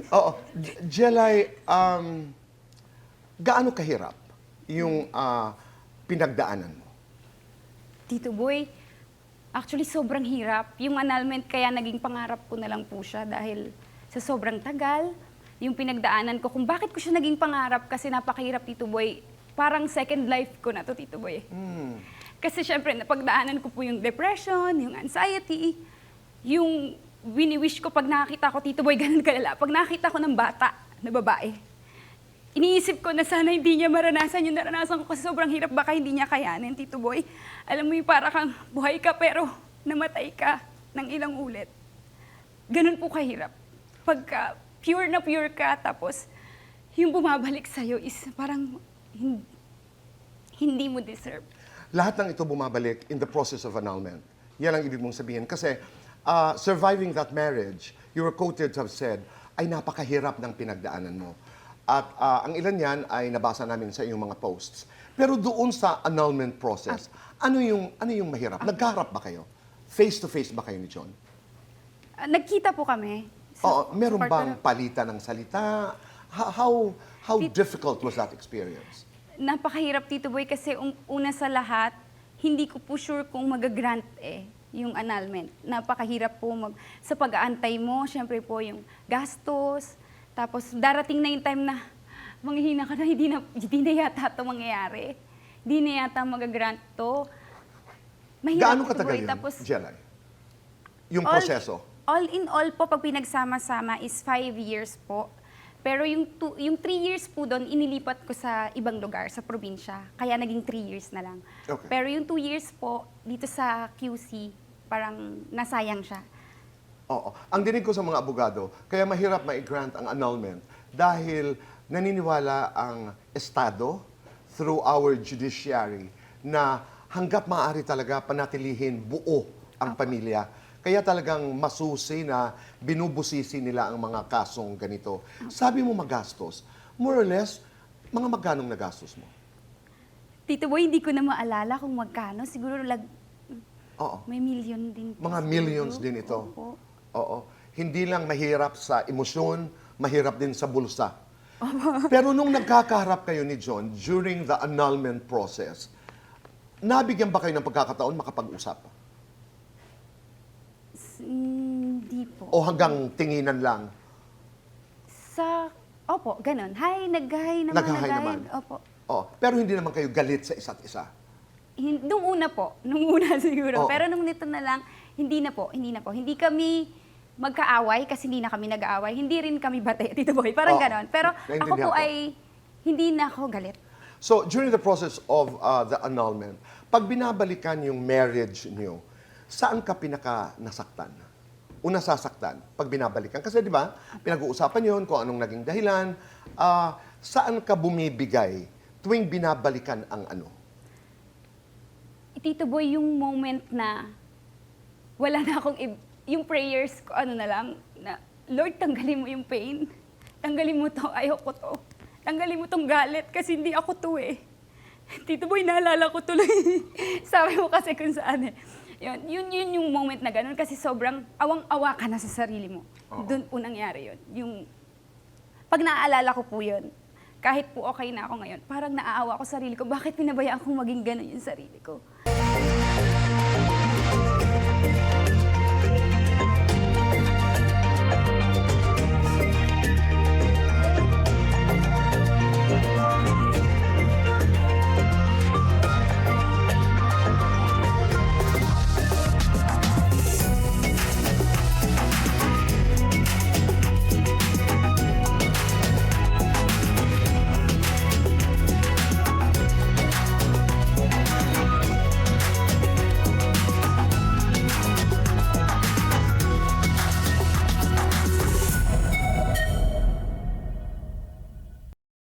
Oo. Jelay, gaano kahirap yung pinagdaanan mo? Tito Boy, actually sobrang hirap. Yung annulment kaya naging pangarap ko na lang po siya dahil sa sobrang tagal, yung pinagdaanan ko, kung bakit ko siya naging pangarap kasi napakahirap, Tito Boy. Parang second life ko na to, Tito Boy. Kasi syempre, napagdaanan ko po yung depression, yung anxiety, yung wini-wish ko pag nakakita ko, Tito Boy, ganun kalala. Pag nakakita ko ng bata na babae, iniisip ko na sana hindi niya maranasan yung naranasan ko kasi sobrang hirap, baka hindi niya kayanin, Tito Boy. Alam mo yung para kang buhay ka pero namatay ka ng ilang ulit. Ganun po kahirap. Pagka pure na pure ka, tapos yung bumabalik sa'yo is parang hindi mo deserve. Lahat ng ito bumabalik in the process of annulment. Yan ang ibig mong sabihin. Kasi surviving that marriage, you were quoted to have said, ay napakahirap ng pinagdaanan mo. At ang ilan yan ay nabasa namin sa iyong mga posts. Pero doon sa annulment process, ano yung mahirap? Nagkaharap ba kayo? Face-to-face ba kayo ni John? Nagkita po kami. Oo, meron part bang na- palitan ng salita? How difficult was that experience? Napakahirap, Tito Boy, kasi una sa lahat, hindi ko po sure kung mag-grant yung annulment. Napakahirap po sa pag-aantay mo, syempre po yung gastos, tapos darating na yung time na manghihina ka na, hindi na yata ito mangyayari. Hindi na yata mag-grant to. Mahirap, Gaano Tito katagal Boy. yun, Tapos, Jelay? Yung proseso? all in all po, pag pinagsama-sama is 5 years po. Pero yung 3 years po doon, inilipat ko sa ibang lugar, sa probinsya. Kaya naging 3 years na lang. Okay. Pero yung 2 years po, dito sa QC, parang nasayang siya. Oo. Ang dinig ko sa mga abogado, kaya mahirap ma-grant ang annulment dahil naniniwala ang Estado through our judiciary na hanggat maaari talaga panatilihin buo ang pamilya. Kaya talagang masusi na binubusisi nila ang mga kasong ganito. Sabi mo magastos. More or less, mga magkanong nagastos mo? Tito Boy, hindi ko na maalala kung magkano. Siguro Oo. may million din po. Mga siguro. millions din ito. Opo. Oo. Hindi lang mahirap sa emosyon, mahirap din sa bulsa. Pero nung nagkakaharap kayo ni John during the annulment process, nabigyan ba kayo ng pagkakataon makapag-usap? Hindi po. O hanggang tinginan lang? Opo, ganun. Hi, nag-hi naman. Nag-hi naman. Opo. Oh, pero hindi naman kayo galit sa isa't isa. Nung una po, nung una siguro. Oo. Pero nung nito na lang, hindi na po. Hindi kami magkaaway kasi hindi na kami nag-aaway. Hindi rin kami bate, Tito Boy. Parang Oo. ganon. Pero ako Naintindihan po ko. ay hindi na ako galit. So, during the process of the annulment, pag binabalikan yung marriage niyo, saan ka pinaka nasaktan? Una sasaktan, pag binabalikan. Kasi di ba, pinag-uusapan yun kung anong naging dahilan. Saan ka bumibigay tuwing binabalikan ang ano? Tito Boy, yung moment na wala na akong, yung prayers ko, ano na lang, na, Lord, tanggalin mo yung pain. Tanggalin mo to, ayoko to. Tanggalin mo tong galit kasi hindi ako to Tito Boy, naalala ko tuloy. Sabi mo kasi kung saan Yun yung moment na ganun kasi sobrang awang-awa ka na sa sarili mo. Oo. Doon po nangyari yun. Yung, pag naaalala ko po yun, kahit po okay na ako ngayon, parang naaawa ko sa sarili ko, bakit pinabayaan kong maging ganun yung sarili ko?